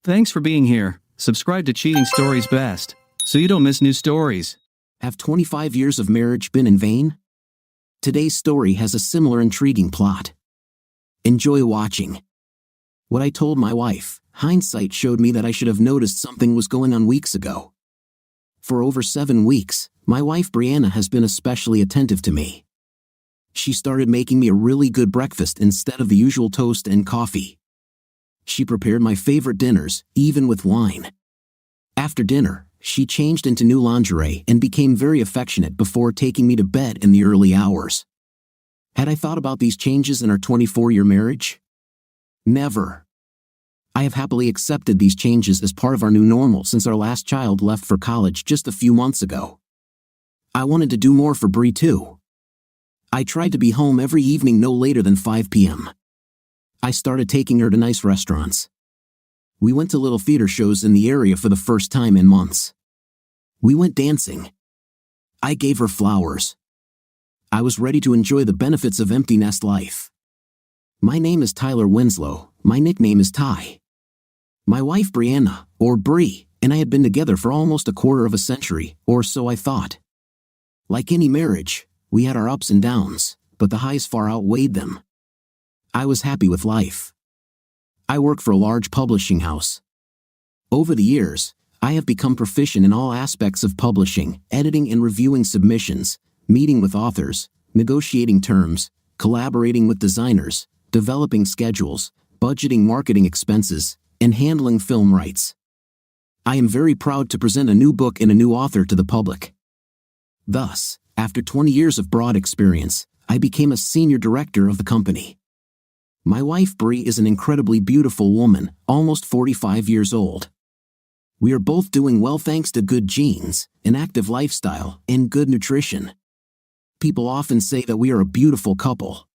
Thanks for being here. Subscribe to Cheating Stories Best, so you don't miss new stories. Have 25 years of marriage been in vain? Today's story has a similar intriguing plot. Enjoy watching. What I told my wife, hindsight showed me that I should have noticed something was going on weeks ago. For over 7 weeks, my wife Brianna has been especially attentive to me. She started making me a really good breakfast instead of the usual toast and coffee. She prepared my favorite dinners, even with wine. After dinner, she changed into new lingerie and became very affectionate before taking me to bed in the early hours. Had I thought about these changes in our 24-year marriage? Never. I have happily accepted these changes as part of our new normal since our last child left for college just a few months ago. I wanted to do more for Bri too. I tried to be home every evening no later than 5 p.m. I started taking her to nice restaurants. We went to little theater shows in the area for the first time in months. We went dancing. I gave her flowers. I was ready to enjoy the benefits of empty nest life. My name is Tyler Winslow, my nickname is Ty. My wife Brianna, or Bri, and I had been together for almost a quarter of a century, or so I thought. Like any marriage, we had our ups and downs, but the highs far outweighed them. I was happy with life. I work for a large publishing house. Over the years, I have become proficient in all aspects of publishing, editing and reviewing submissions, meeting with authors, negotiating terms, collaborating with designers, developing schedules, budgeting marketing expenses, and handling film rights. I am very proud to present a new book and a new author to the public. Thus, after 20 years of broad experience, I became a senior director of the company. My wife Bri is an incredibly beautiful woman, almost 45 years old. We are both doing well thanks to good genes, an active lifestyle, and good nutrition. People often say that we are a beautiful couple.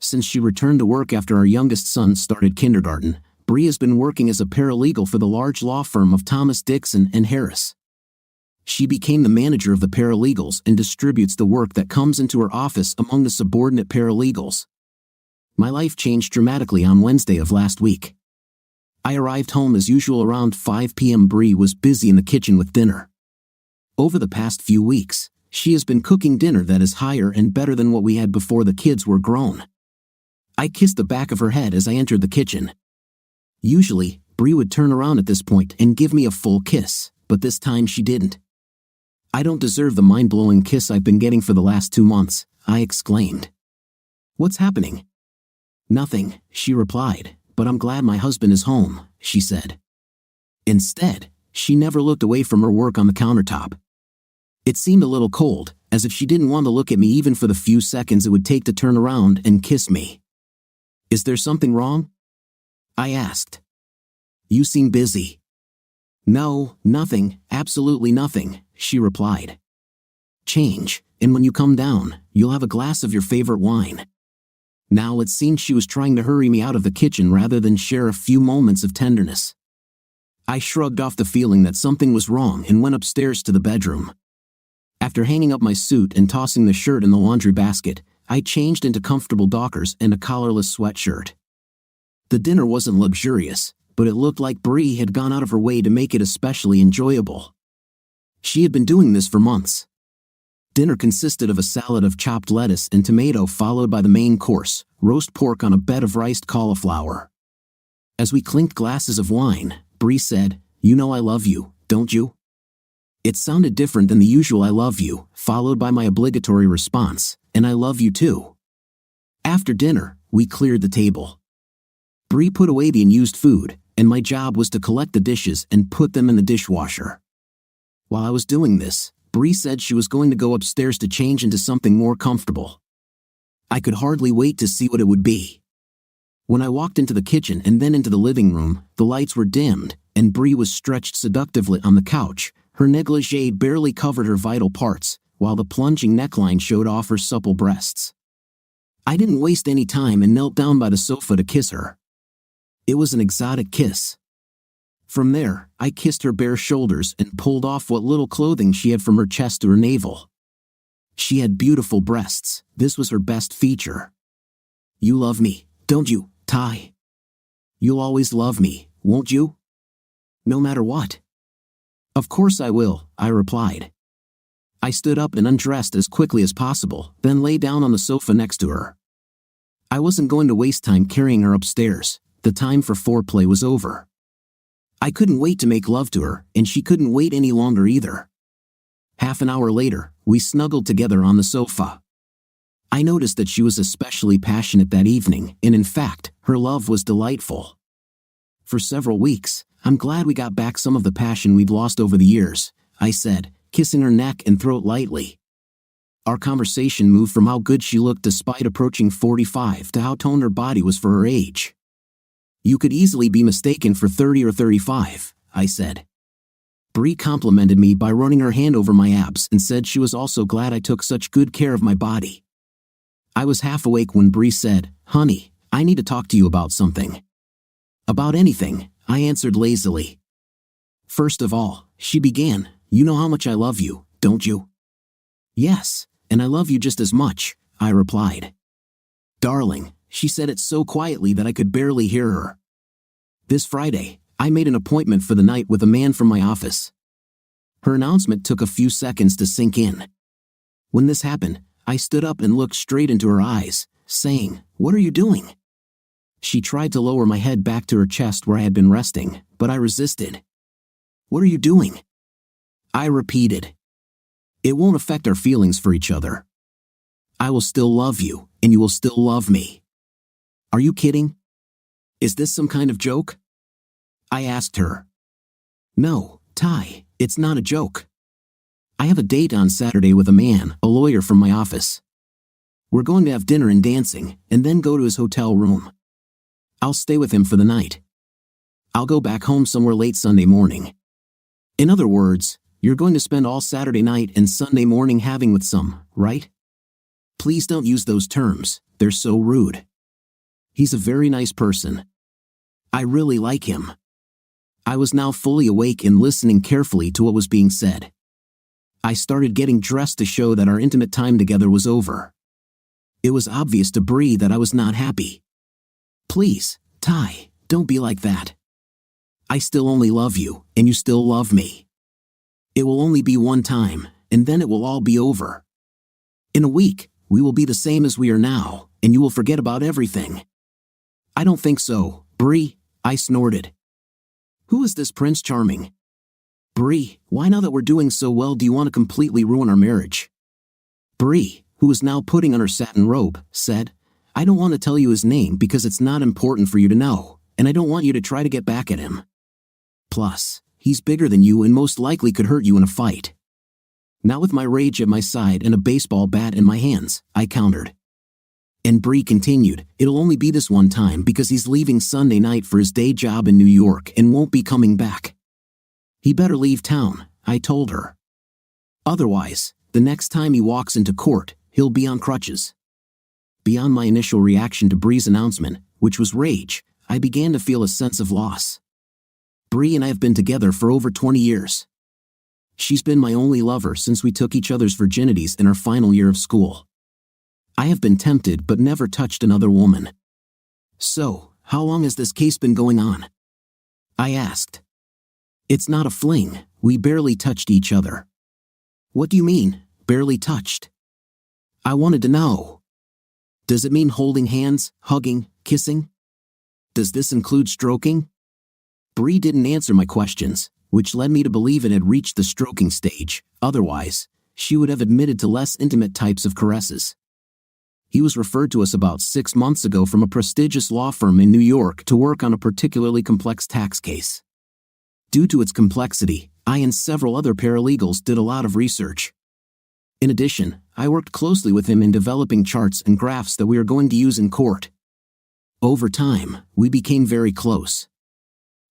Since she returned to work after our youngest son started kindergarten, Bri has been working as a paralegal for the large law firm of Thomas Dixon and Harris. She became the manager of the paralegals and distributes the work that comes into her office among the subordinate paralegals. My life changed dramatically on Wednesday of last week. I arrived home as usual around 5 p.m. Bri was busy in the kitchen with dinner. Over the past few weeks, she has been cooking dinner that is higher and better than what we had before the kids were grown. I kissed the back of her head as I entered the kitchen. Usually, Bri would turn around at this point and give me a full kiss, but this time she didn't. "I don't deserve the mind-blowing kiss I've been getting for the last 2 months," I exclaimed. "What's happening?" "Nothing," she replied, "but I'm glad my husband is home," she said. Instead, she never looked away from her work on the countertop. It seemed a little cold, as if she didn't want to look at me even for the few seconds it would take to turn around and kiss me. "Is there something wrong?" I asked. "You seem busy." "No, nothing, absolutely nothing," she replied. "Change, and when you come down, you'll have a glass of your favorite wine." Now it seemed she was trying to hurry me out of the kitchen rather than share a few moments of tenderness. I shrugged off the feeling that something was wrong and went upstairs to the bedroom. After hanging up my suit and tossing the shirt in the laundry basket, I changed into comfortable Dockers and a collarless sweatshirt. The dinner wasn't luxurious, but it looked like Bri had gone out of her way to make it especially enjoyable. She had been doing this for months. Dinner consisted of a salad of chopped lettuce and tomato followed by the main course, roast pork on a bed of riced cauliflower. As we clinked glasses of wine, Bri said, "You know I love you, don't you?" It sounded different than the usual "I love you," followed by my obligatory response, "And I love you too." After dinner, we cleared the table. Bri put away the unused food, and my job was to collect the dishes and put them in the dishwasher. While I was doing this, Bri said she was going to go upstairs to change into something more comfortable. I could hardly wait to see what it would be. When I walked into the kitchen and then into the living room, the lights were dimmed, and Bri was stretched seductively on the couch. Her negligee barely covered her vital parts, while the plunging neckline showed off her supple breasts. I didn't waste any time and knelt down by the sofa to kiss her. It was an exotic kiss. From there, I kissed her bare shoulders and pulled off what little clothing she had from her chest to her navel. She had beautiful breasts. This was her best feature. "You love me, don't you, Ty? You'll always love me, won't you?" No matter what. Of course I will, I replied. I stood up and undressed as quickly as possible, then lay down on the sofa next to her. I wasn't going to waste time carrying her upstairs. The time for foreplay was over. I couldn't wait to make love to her, and she couldn't wait any longer either. Half an hour later, we snuggled together on the sofa. I noticed that she was especially passionate that evening, and in fact, her love was delightful. For several weeks, I'm glad we got back some of the passion we'd lost over the years, I said, kissing her neck and throat lightly. Our conversation moved from how good she looked despite approaching 45 to how toned her body was for her age. You could easily be mistaken for 30 or 35, I said. Bree complimented me by running her hand over my abs and said she was also glad I took such good care of my body. I was half awake when Bree said, "Honey, I need to talk to you about something." "About anything," I answered lazily. "First of all," she began, "you know how much I love you, don't you?" "Yes, and I love you just as much," I replied. "Darling," she said it so quietly that I could barely hear her. "This Friday, I made an appointment for the night with a man from my office." Her announcement took a few seconds to sink in. When this happened, I stood up and looked straight into her eyes, saying, "What are you doing?" She tried to lower my head back to her chest where I had been resting, but I resisted. "What are you doing?" I repeated. "It won't affect our feelings for each other. I will still love you, and you will still love me." "Are you kidding? Is this some kind of joke?" I asked her. "No, Ty, it's not a joke. I have a date on Saturday with a man, a lawyer from my office. We're going to have dinner and dancing, and then go to his hotel room. I'll stay with him for the night. I'll go back home somewhere late Sunday morning. In other words, you're going to spend all Saturday night and Sunday morning having with some, right? Please don't use those terms, they're so rude. He's a very nice person. I really like him." I was now fully awake and listening carefully to what was being said. I started getting dressed to show that our intimate time together was over. It was obvious to Bree that I was not happy. "Please, Ty, don't be like that. I still only love you, and you still love me. It will only be one time, and then it will all be over. In a week, we will be the same as we are now, and you will forget about everything." "I don't think so, Bree," I snorted. "Who is this Prince Charming?" "Bree, why now that we're doing so well do you want to completely ruin our marriage?" Bree, who was now putting on her satin robe, said, "I don't want to tell you his name because it's not important for you to know, and I don't want you to try to get back at him. Plus, he's bigger than you and most likely could hurt you in a fight." Now with my rage at my side and a baseball bat in my hands, I countered. And Bree continued, "It'll only be this one time because he's leaving Sunday night for his day job in New York and won't be coming back. He better leave town," I told her. "Otherwise, the next time he walks into court, he'll be on crutches." Beyond my initial reaction to Bree's announcement, which was rage, I began to feel a sense of loss. Bree and I have been together for over 20 years. She's been my only lover since we took each other's virginities in our final year of school. I have been tempted but never touched another woman. "So, how long has this case been going on?" I asked. "It's not a fling, we barely touched each other." "What do you mean, barely touched?" I wanted to know. "Does it mean holding hands, hugging, kissing? Does this include stroking?" Bree didn't answer my questions, which led me to believe it had reached the stroking stage. Otherwise, she would have admitted to less intimate types of caresses. He was referred to us about 6 months ago from a prestigious law firm in New York to work on a particularly complex tax case. Due to its complexity, I and several other paralegals did a lot of research. In addition, I worked closely with him in developing charts and graphs that we are going to use in court. Over time, we became very close.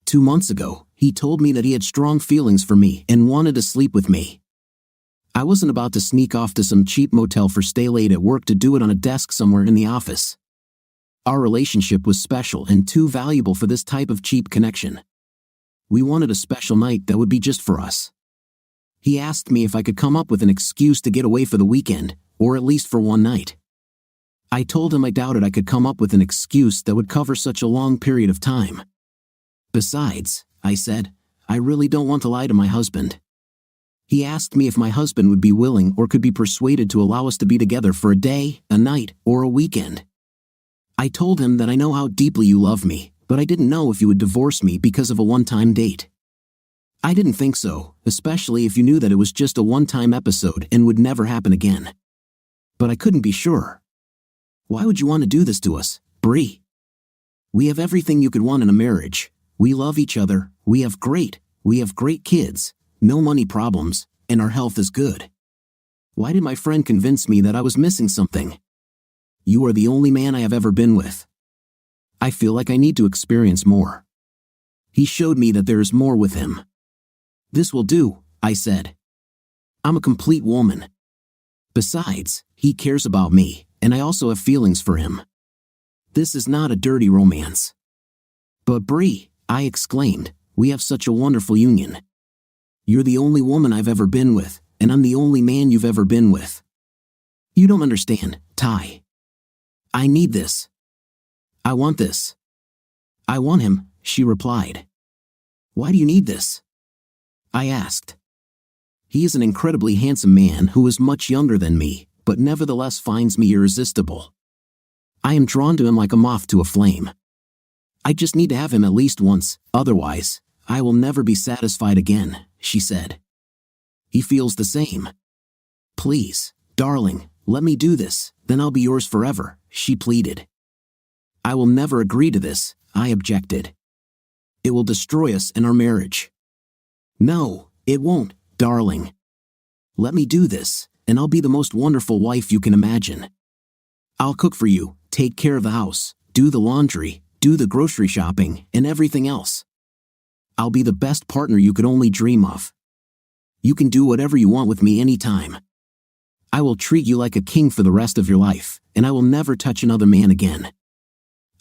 2 months ago, he told me that he had strong feelings for me and wanted to sleep with me. I wasn't about to sneak off to some cheap motel for stay late at work to do it on a desk somewhere in the office. Our relationship was special and too valuable for this type of cheap connection. We wanted a special night that would be just for us. He asked me if I could come up with an excuse to get away for the weekend, or at least for one night. I told him I doubted I could come up with an excuse that would cover such a long period of time. Besides, I said, I really don't want to lie to my husband. He asked me if my husband would be willing or could be persuaded to allow us to be together for a day, a night, or a weekend. I told him that I know how deeply you love me, but I didn't know if you would divorce me because of a one-time date. I didn't think so, especially if you knew that it was just a one-time episode and would never happen again. But I couldn't be sure. Why would you want to do this to us, Bree? We have everything you could want in a marriage. We love each other, we have great kids, no money problems, and our health is good. Why did my friend convince me that I was missing something? You are the only man I have ever been with. I feel like I need to experience more. He showed me that there is more with him. This will do, I said. I'm a complete woman. Besides, he cares about me, and I also have feelings for him. This is not a dirty romance. But Bree, I exclaimed, we have such a wonderful union. You're the only woman I've ever been with, and I'm the only man you've ever been with. You don't understand, Ty. I need this. I want this. I want him, she replied. Why do you need this? I asked. He is an incredibly handsome man who is much younger than me, but nevertheless finds me irresistible. I am drawn to him like a moth to a flame. I just need to have him at least once, otherwise, I will never be satisfied again, she said. He feels the same. Please, darling, let me do this, then I'll be yours forever, she pleaded. I will never agree to this, I objected. It will destroy us and our marriage. No, it won't, darling. Let me do this, and I'll be the most wonderful wife you can imagine. I'll cook for you, take care of the house, do the laundry, do the grocery shopping, and everything else. I'll be the best partner you could only dream of. You can do whatever you want with me anytime. I will treat you like a king for the rest of your life, and I will never touch another man again.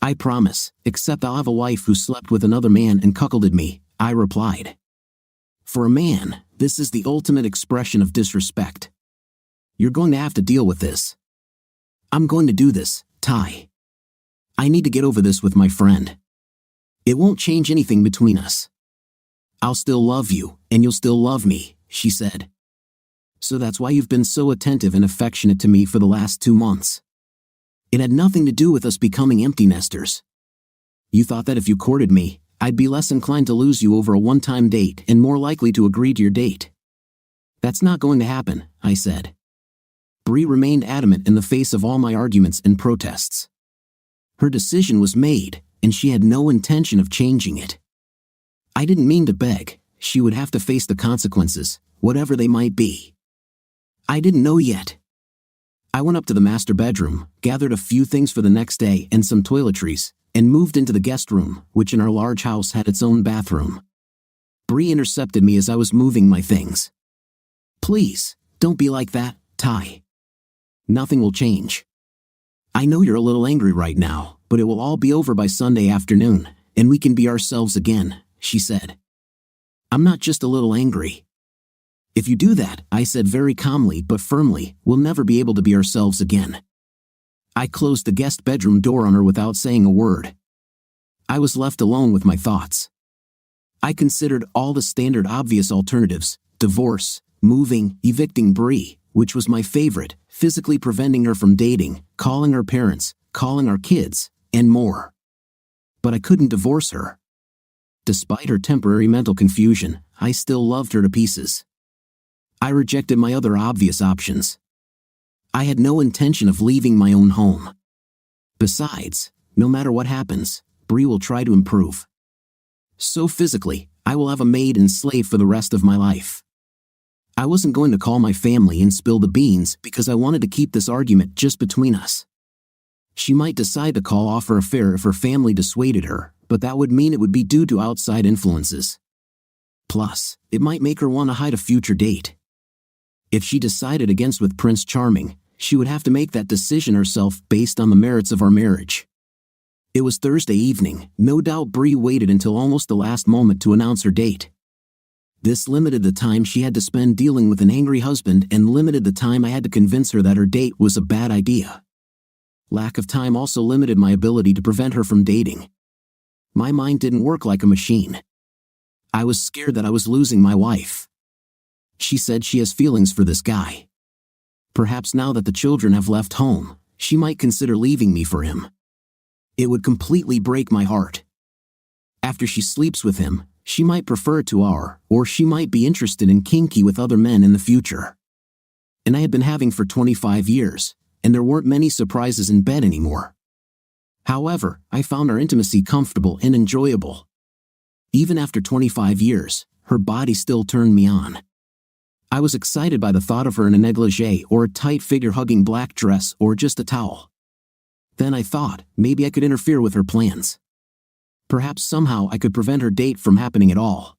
I promise, except I'll have a wife who slept with another man and cuckolded me, I replied. For a man, this is the ultimate expression of disrespect. You're going to have to deal with this. I'm going to do this, Ty. I need to get over this with my friend. It won't change anything between us. I'll still love you, and you'll still love me, she said. So that's why you've been so attentive and affectionate to me for the last 2 months. It had nothing to do with us becoming empty nesters. You thought that if you courted me, I'd be less inclined to lose you over a one-time date and more likely to agree to your date. That's not going to happen, I said. Bree remained adamant in the face of all my arguments and protests. Her decision was made, and she had no intention of changing it. I didn't mean to beg, she would have to face the consequences, whatever they might be. I didn't know yet. I went up to the master bedroom, gathered a few things for the next day and some toiletries, and moved into the guest room, which in our large house had its own bathroom. Bree intercepted me as I was moving my things. Please, don't be like that, Ty. Nothing will change. I know you're a little angry right now, but it will all be over by Sunday afternoon, and we can be ourselves again, she said. I'm not just a little angry. If you do that, I said very calmly but firmly, we'll never be able to be ourselves again. I closed the guest bedroom door on her without saying a word. I was left alone with my thoughts. I considered all the standard obvious alternatives, divorce, moving, evicting Bree, which was my favorite, physically preventing her from dating, calling her parents, calling our kids, and more. But I couldn't divorce her. Despite her temporary mental confusion, I still loved her to pieces. I rejected my other obvious options. I had no intention of leaving my own home. Besides, no matter what happens, Bree will try to improve. So physically, I will have a maid and slave for the rest of my life. I wasn't going to call my family and spill the beans because I wanted to keep this argument just between us. She might decide to call off her affair if her family dissuaded her, but that would mean it would be due to outside influences. Plus, it might make her want to hide a future date. If she decided against with Prince Charming, she would have to make that decision herself based on the merits of our marriage. It was Thursday evening. No doubt Bree waited until almost the last moment to announce her date. This limited the time she had to spend dealing with an angry husband and limited the time I had to convince her that her date was a bad idea. Lack of time also limited my ability to prevent her from dating. My mind didn't work like a machine. I was scared that I was losing my wife. She said she has feelings for this guy. Perhaps now that the children have left home, she might consider leaving me for him. It would completely break my heart. After she sleeps with him, she might prefer it to or she might be interested in kinky with other men in the future. And I had been having for 25 years, and there weren't many surprises in bed anymore. However, I found our intimacy comfortable and enjoyable. Even after 25 years, her body still turned me on. I was excited by the thought of her in a negligee or a tight figure-hugging black dress or just a towel. Then I thought, maybe I could interfere with her plans. Perhaps somehow I could prevent her date from happening at all.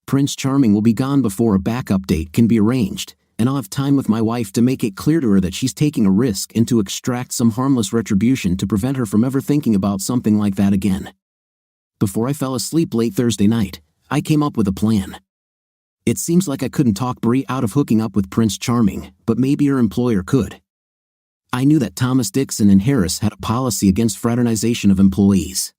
Prince Charming will be gone before a backup date can be arranged, and I'll have time with my wife to make it clear to her that she's taking a risk and to extract some harmless retribution to prevent her from ever thinking about something like that again. Before I fell asleep late Thursday night, I came up with a plan. It seems like I couldn't talk Bree out of hooking up with Prince Charming, but maybe her employer could. I knew that Thomas Dixon and Harris had a policy against fraternization of employees.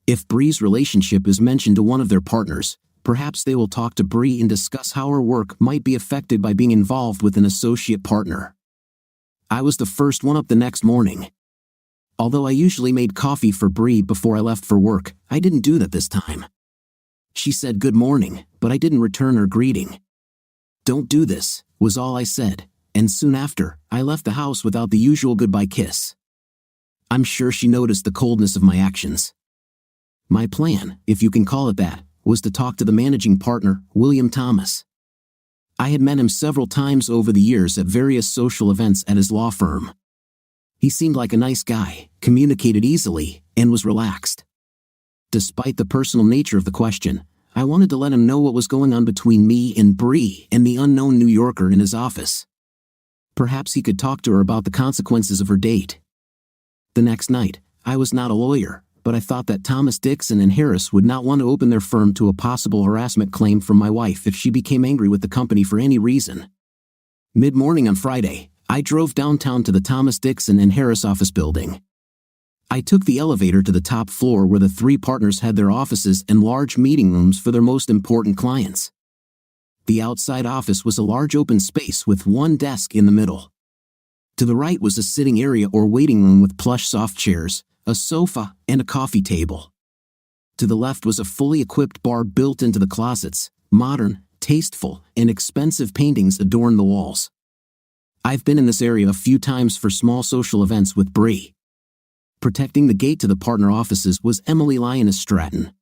If Bree's relationship is mentioned to one of their partners, perhaps they will talk to Bree and discuss how her work might be affected by being involved with an associate partner. I was the first one up the next morning. Although I usually made coffee for Bree before I left for work, I didn't do that this time. She said good morning, but I didn't return her greeting. "Don't do this," was all I said, and soon after, I left the house without the usual goodbye kiss. I'm sure she noticed the coldness of my actions. My plan, if you can call it that, was to talk to the managing partner, William Thomas. I had met him several times over the years at various social events at his law firm. He seemed like a nice guy, communicated easily, and was relaxed. Despite the personal nature of the question, I wanted to let him know what was going on between me and Bree and the unknown New Yorker in his office. Perhaps he could talk to her about the consequences of her date. The next night, I was not a lawyer, but I thought that Thomas Dixon and Harris would not want to open their firm to a possible harassment claim from my wife if she became angry with the company for any reason. Mid-morning on Friday, I drove downtown to the Thomas Dixon and Harris office building. I took the elevator to the top floor where the three partners had their offices and large meeting rooms for their most important clients. The outside office was a large open space with one desk in the middle. To the right was a sitting area or waiting room with plush soft chairs, a sofa, and a coffee table. To the left was a fully equipped bar built into the closets. Modern, tasteful, and expensive paintings adorned the walls. I've been in this area a few times for small social events with Bree. Protecting the gate to the partner offices was Emily Lioness Stratton.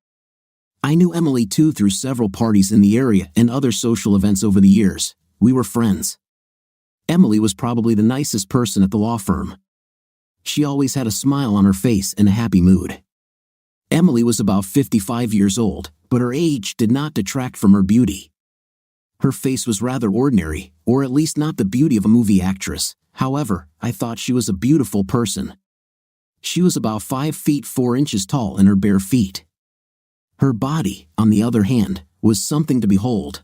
I knew Emily too through several parties in the area and other social events over the years. We were friends. Emily was probably the nicest person at the law firm. She always had a smile on her face and a happy mood. Emily was about 55 years old, but her age did not detract from her beauty. Her face was rather ordinary, or at least not the beauty of a movie actress. However, I thought she was a beautiful person. She was about 5 feet 4 inches tall in her bare feet. Her body, on the other hand, was something to behold.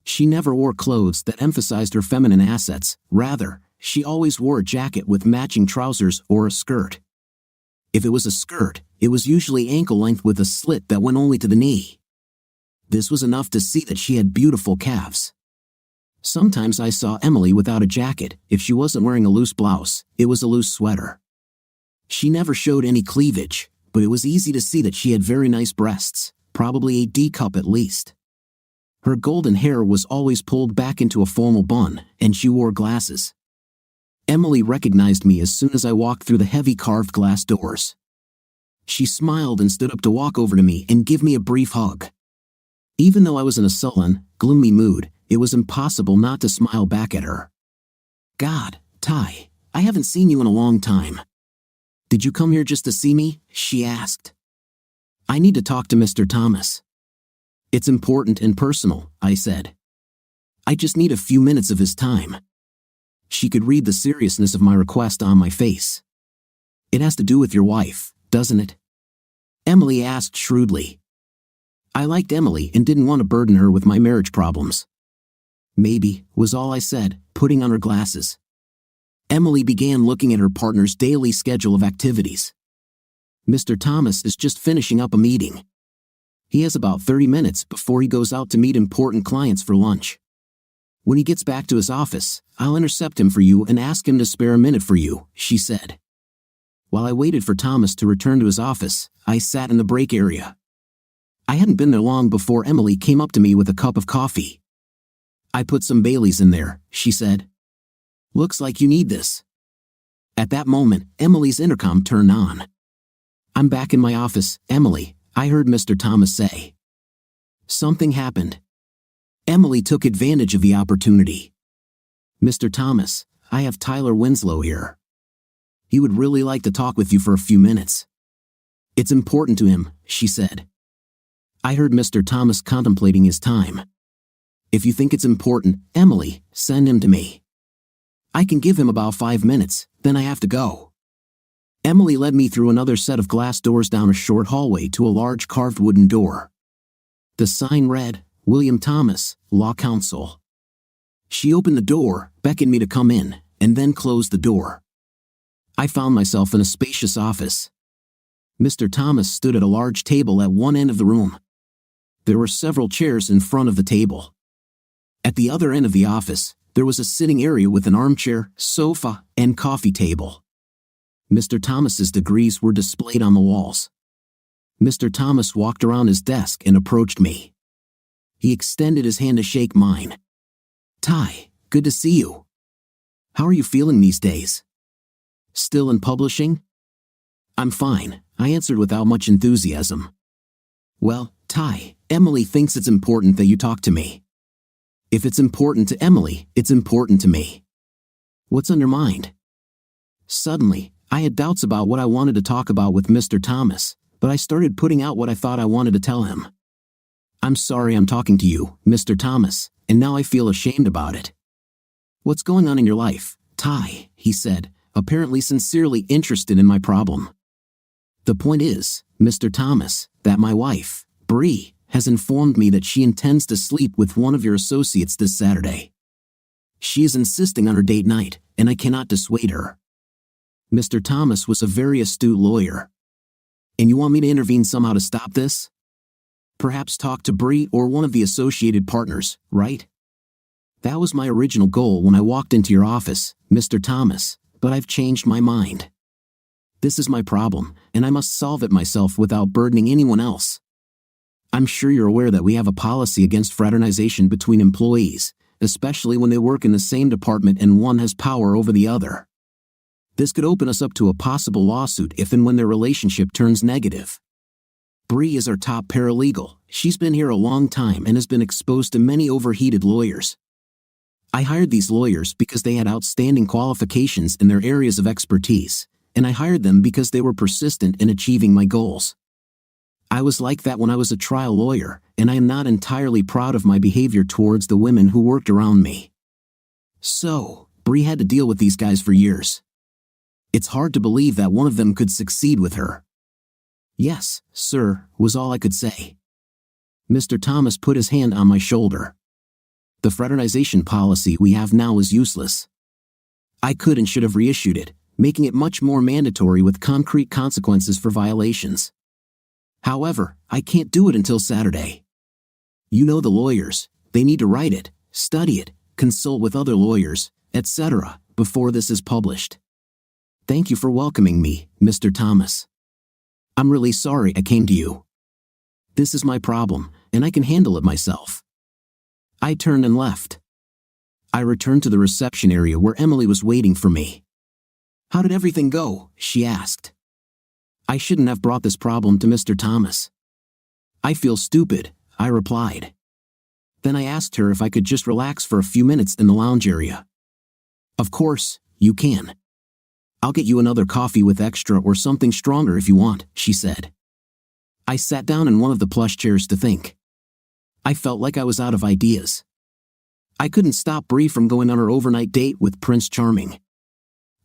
She never wore clothes that emphasized her feminine assets. Rather, she always wore a jacket with matching trousers or a skirt. If it was a skirt, it was usually ankle-length with a slit that went only to the knee. This was enough to see that she had beautiful calves. Sometimes I saw Emily without a jacket. If she wasn't wearing a loose blouse, it was a loose sweater. She never showed any cleavage, but it was easy to see that she had very nice breasts, probably a D cup at least. Her golden hair was always pulled back into a formal bun, and she wore glasses. Emily recognized me as soon as I walked through the heavy carved glass doors. She smiled and stood up to walk over to me and give me a brief hug. Even though I was in a sullen, gloomy mood, it was impossible not to smile back at her. "God, Ty, I haven't seen you in a long time. Did you come here just to see me?" she asked. "I need to talk to Mr. Thomas." "It's important and personal," I said. "I just need a few minutes of his time." She could read the seriousness of my request on my face. "It has to do with your wife, doesn't it?" Emily asked shrewdly. I liked Emily and didn't want to burden her with my marriage problems. "Maybe," was all I said, putting on her glasses. Emily began looking at her partner's daily schedule of activities. "Mr. Thomas is just finishing up a meeting. He has about 30 minutes before he goes out to meet important clients for lunch. When he gets back to his office, I'll intercept him for you and ask him to spare a minute for you, she said. While I waited for Thomas to return to his office, I sat in the break area. I hadn't been there long before Emily came up to me with a cup of coffee. I put some Baileys in there, she said. Looks like you need this. At that moment, Emily's intercom turned on. I'm back in my office, Emily, I heard Mr. Thomas say. Something happened. Emily took advantage of the opportunity. Mr. Thomas, I have Tyler Winslow here. He would really like to talk with you for a few minutes. It's important to him, she said. I heard Mr. Thomas contemplating his time. If you think it's important, Emily, send him to me. I can give him about 5 minutes, then I have to go. Emily led me through another set of glass doors down a short hallway to a large carved wooden door. The sign read, William Thomas, Law Counsel. She opened the door, beckoned me to come in, and then closed the door. I found myself in a spacious office. Mr. Thomas stood at a large table at one end of the room. There were several chairs in front of the table. At the other end of the office, there was a sitting area with an armchair, sofa, and coffee table. Mr. Thomas's degrees were displayed on the walls. Mr. Thomas walked around his desk and approached me. He extended his hand to shake mine. Ty, good to see you. How are you feeling these days? Still in publishing? I'm fine, I answered without much enthusiasm. Well, Ty, Emily thinks it's important that you talk to me. If it's important to Emily, it's important to me. What's on your mind? Suddenly, I had doubts about what I wanted to talk about with Mr. Thomas, but I started putting out what I thought I wanted to tell him. I'm sorry I'm talking to you, Mr. Thomas, and now I feel ashamed about it. What's going on in your life, Ty? He said, apparently sincerely interested in my problem. The point is, Mr. Thomas, that my wife, Bree, has informed me that she intends to sleep with one of your associates this Saturday. She is insisting on her date night, and I cannot dissuade her. Mr. Thomas was a very astute lawyer. And you want me to intervene somehow to stop this? Perhaps talk to Bree or one of the associated partners, right? That was my original goal when I walked into your office, Mr. Thomas, but I've changed my mind. This is my problem, and I must solve it myself without burdening anyone else. I'm sure you're aware that we have a policy against fraternization between employees, especially when they work in the same department and one has power over the other. This could open us up to a possible lawsuit if and when their relationship turns negative. Bree is our top paralegal. She's been here a long time and has been exposed to many overheated lawyers. I hired these lawyers because they had outstanding qualifications in their areas of expertise, and I hired them because they were persistent in achieving my goals. I was like that when I was a trial lawyer, and I am not entirely proud of my behavior towards the women who worked around me. So, Bree had to deal with these guys for years. It's hard to believe that one of them could succeed with her. Yes, sir, was all I could say. Mr. Thomas put his hand on my shoulder. The fraternization policy we have now is useless. I could and should have reissued it, making it much more mandatory with concrete consequences for violations. However, I can't do it until Saturday. You know the lawyers, they need to write it, study it, consult with other lawyers, etc., before this is published. Thank you for welcoming me, Mr. Thomas. I'm really sorry I came to you. This is my problem, and I can handle it myself. I turned and left. I returned to the reception area where Emily was waiting for me. How did everything go? She asked. I shouldn't have brought this problem to Mr. Thomas. I feel stupid, I replied. Then I asked her if I could just relax for a few minutes in the lounge area. Of course, you can. I'll get you another coffee with extra or something stronger if you want, she said. I sat down in one of the plush chairs to think. I felt like I was out of ideas. I couldn't stop Bree from going on her overnight date with Prince Charming.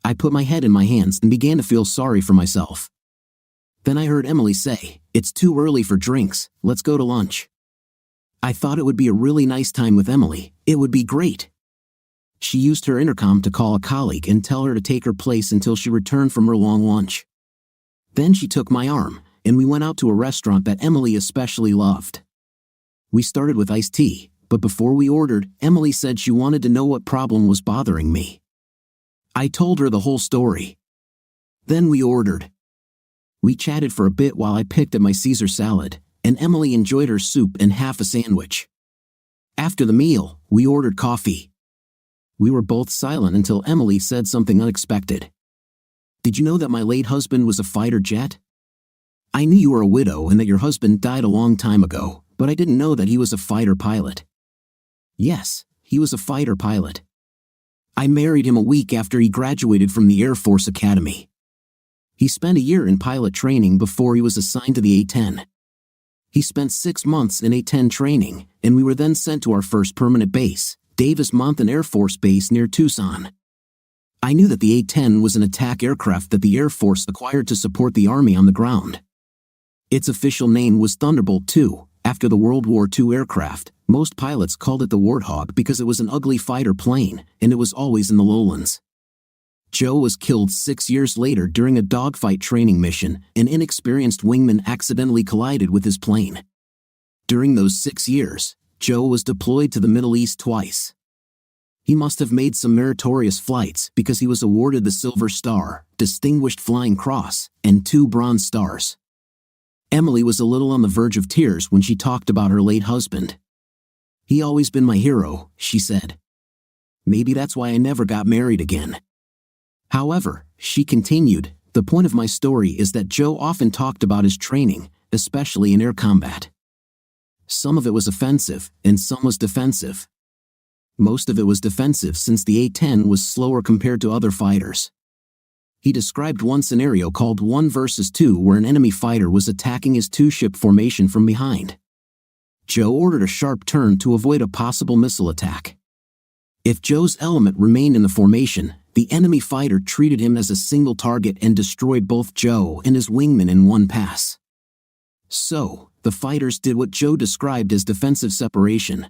I put my head in my hands and began to feel sorry for myself. Then I heard Emily say, "It's too early for drinks, let's go to lunch." I thought it would be a really nice time with Emily, it would be great. She used her intercom to call a colleague and tell her to take her place until she returned from her long lunch. Then she took my arm, and we went out to a restaurant that Emily especially loved. We started with iced tea, but before we ordered, Emily said she wanted to know what problem was bothering me. I told her the whole story. Then we ordered. We chatted for a bit while I picked at my Caesar salad, and Emily enjoyed her soup and half a sandwich. After the meal, we ordered coffee. We were both silent until Emily said something unexpected. "Did you know that my late husband was a fighter jet? I knew you were a widow and that your husband died a long time ago, but I didn't know that he was a fighter pilot." "Yes, he was a fighter pilot. I married him a week after he graduated from the Air Force Academy. He spent a year in pilot training before he was assigned to the A-10. He spent 6 months in A-10 training, and we were then sent to our first permanent base, Davis-Monthan Air Force Base near Tucson. I knew that the A-10 was an attack aircraft that the Air Force acquired to support the Army on the ground. Its official name was Thunderbolt II, after the World War II aircraft. Most pilots called it the Warthog because it was an ugly fighter plane, and it was always in the lowlands. Joe was killed 6 years later during a dogfight training mission. An inexperienced wingman accidentally collided with his plane. During those 6 years, Joe was deployed to the Middle East twice. He must have made some meritorious flights because he was awarded the Silver Star, Distinguished Flying Cross, and 2 Bronze Stars. Emily was a little on the verge of tears when she talked about her late husband. "He always been my hero," she said. "Maybe that's why I never got married again." However, she continued, "The point of my story is that Joe often talked about his training, especially in air combat. Some of it was offensive, and some was defensive. Most of it was defensive since the A-10 was slower compared to other fighters. He described one scenario called 1 versus 2 where an enemy fighter was attacking his 2-ship formation from behind. Joe ordered a sharp turn to avoid a possible missile attack. If Joe's element remained in the formation, the enemy fighter treated him as a single target and destroyed both Joe and his wingman in one pass. So, the fighters did what Joe described as defensive separation.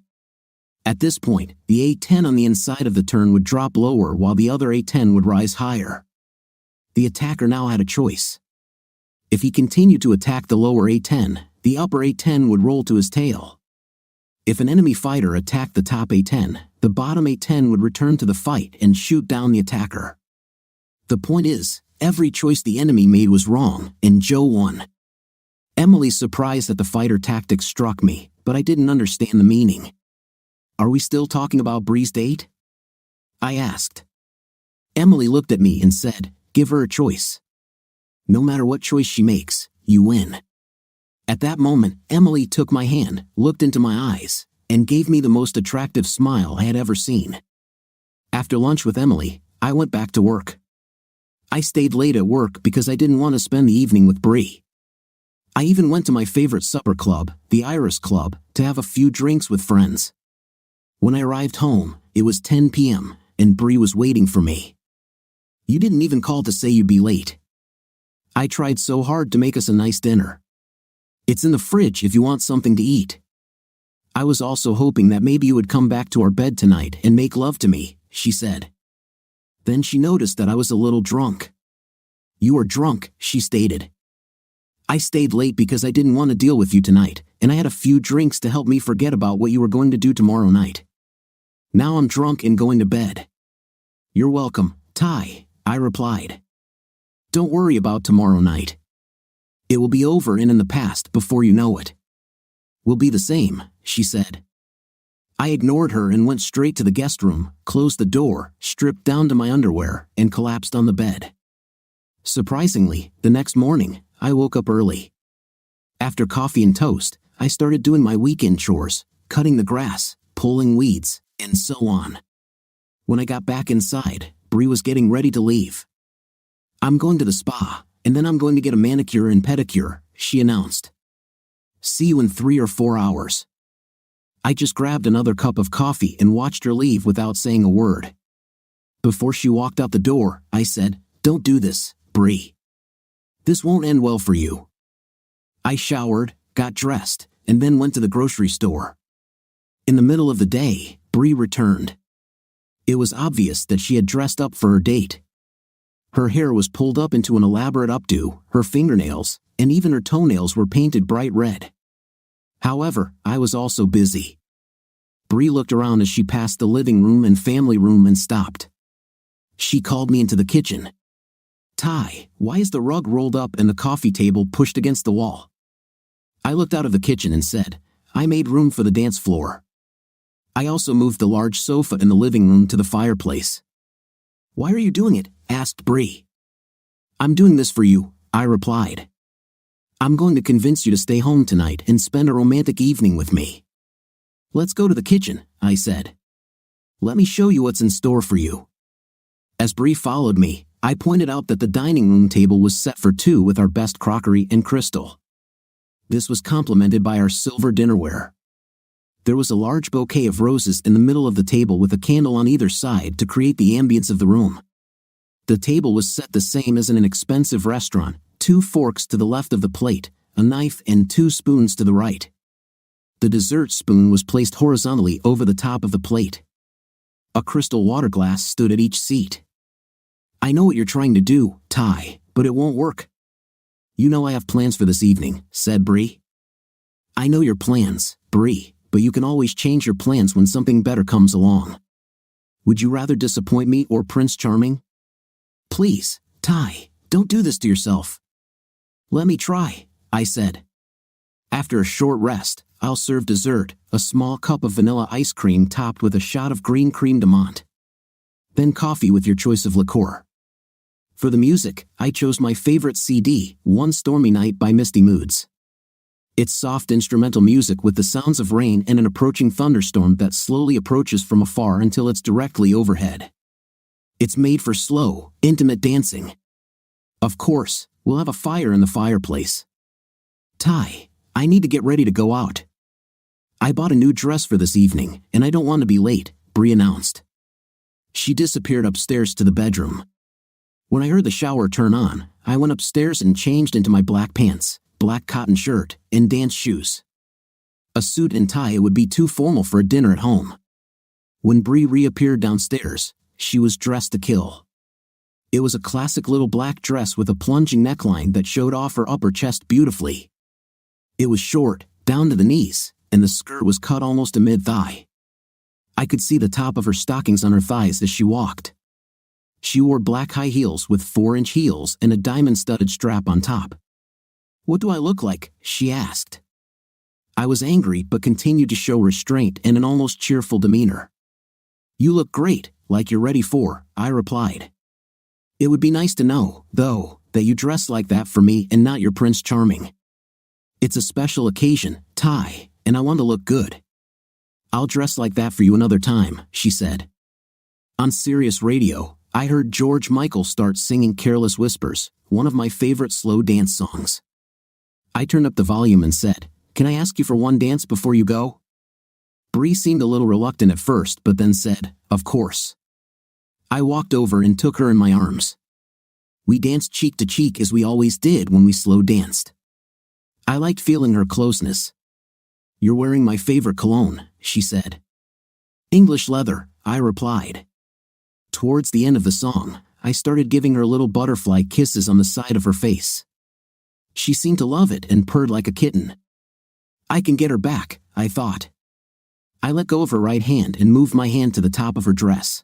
At this point, the A-10 on the inside of the turn would drop lower while the other A-10 would rise higher. The attacker now had a choice. If he continued to attack the lower A-10, the upper A-10 would roll to his tail. If an enemy fighter attacked the top A-10, the bottom A-10 would return to the fight and shoot down the attacker. The point is, every choice the enemy made was wrong, and Joe won. Emily's surprise at the fighter tactics struck me, but I didn't understand the meaning. "Are we still talking about Bree's date?" I asked. Emily looked at me and said, "Give her a choice. No matter what choice she makes, you win." At that moment, Emily took my hand, looked into my eyes, and gave me the most attractive smile I had ever seen. After lunch with Emily, I went back to work. I stayed late at work because I didn't want to spend the evening with Bree. I even went to my favorite supper club, the Iris Club, to have a few drinks with friends. When I arrived home, it was 10 p.m., and Bree was waiting for me. "You didn't even call to say you'd be late. I tried so hard to make us a nice dinner. It's in the fridge if you want something to eat. I was also hoping that maybe you would come back to our bed tonight and make love to me," she said. Then she noticed that I was a little drunk. "You are drunk," she stated. "I stayed late because I didn't want to deal with you tonight, and I had a few drinks to help me forget about what you were going to do tomorrow night. Now I'm drunk and going to bed." "You're welcome, Ty," I replied. "Don't worry about tomorrow night. It will be over and in the past before you know it." "We'll be the same," she said. I ignored her and went straight to the guest room, closed the door, stripped down to my underwear, and collapsed on the bed. Surprisingly, the next morning, I woke up early. After coffee and toast, I started doing my weekend chores, cutting the grass, pulling weeds, and so on. When I got back inside, Bree was getting ready to leave. "I'm going to the spa, and then I'm going to get a manicure and pedicure," she announced. "See you in 3 or 4 hours." I just grabbed another cup of coffee and watched her leave without saying a word. Before she walked out the door, I said, "Don't do this, Bree. This won't end well for you." I showered, got dressed, and then went to the grocery store. In the middle of the day, Bree returned. It was obvious that she had dressed up for her date. Her hair was pulled up into an elaborate updo, her fingernails, and even her toenails were painted bright red. However, I was also busy. Bree looked around as she passed the living room and family room and stopped. She called me into the kitchen. "Ty, why is the rug rolled up and the coffee table pushed against the wall?" I looked out of the kitchen and said, "I made room for the dance floor. I also moved the large sofa in the living room to the fireplace." "Why are you doing it?" asked Bree. "I'm doing this for you," I replied. "I'm going to convince you to stay home tonight and spend a romantic evening with me." "Let's go to the kitchen," I said. "Let me show you what's in store for you." As Bree followed me, I pointed out that the dining room table was set for two with our best crockery and crystal. This was complemented by our silver dinnerware. There was a large bouquet of roses in the middle of the table with a candle on either side to create the ambience of the room. The table was set the same as in an expensive restaurant, 2 forks to the left of the plate, a knife and 2 spoons to the right. The dessert spoon was placed horizontally over the top of the plate. A crystal water glass stood at each seat. "I know what you're trying to do, Ty, but it won't work." "You know I have plans for this evening," said Bree. "I know your plans, Bree, but you can always change your plans when something better comes along. Would you rather disappoint me or Prince Charming?" "Please, Ty, don't do this to yourself." "Let me try," I said. "After a short rest, I'll serve dessert, a small cup of vanilla ice cream topped with a shot of green creme de menthe. Then coffee with your choice of liqueur. For the music, I chose my favorite CD, One Stormy Night by Misty Moods. It's soft instrumental music with the sounds of rain and an approaching thunderstorm that slowly approaches from afar until it's directly overhead. It's made for slow, intimate dancing. Of course, we'll have a fire in the fireplace. Ty, I need to get ready to go out. I bought a new dress for this evening, and I don't want to be late, Bree announced. She disappeared upstairs to the bedroom. When I heard the shower turn on, I went upstairs and changed into my black pants, black cotton shirt, and dance shoes. A suit and tie would be too formal for a dinner at home. When Bree reappeared downstairs, she was dressed to kill. It was a classic little black dress with a plunging neckline that showed off her upper chest beautifully. It was short, down to the knees, and the skirt was cut almost to mid-thigh. I could see the top of her stockings on her thighs as she walked. She wore black high heels with 4-inch heels and a diamond-studded strap on top. "What do I look like?" she asked. I was angry but continued to show restraint and an almost cheerful demeanor. "You look great, like you're ready for," I replied. "It would be nice to know, though, that you dress like that for me and not your Prince Charming. It's a special occasion, Ty, and I want to look good." "I'll dress like that for you another time," she said. On Sirius Radio, I heard George Michael start singing Careless Whispers, one of my favorite slow dance songs. I turned up the volume and said, "Can I ask you for one dance before you go?" Bree seemed a little reluctant at first but then said, "Of course." I walked over and took her in my arms. We danced cheek to cheek as we always did when we slow danced. I liked feeling her closeness. "You're wearing my favorite cologne," she said. "English leather," I replied. Towards the end of the song, I started giving her little butterfly kisses on the side of her face. She seemed to love it and purred like a kitten. I can get her back, I thought. I let go of her right hand and moved my hand to the top of her dress.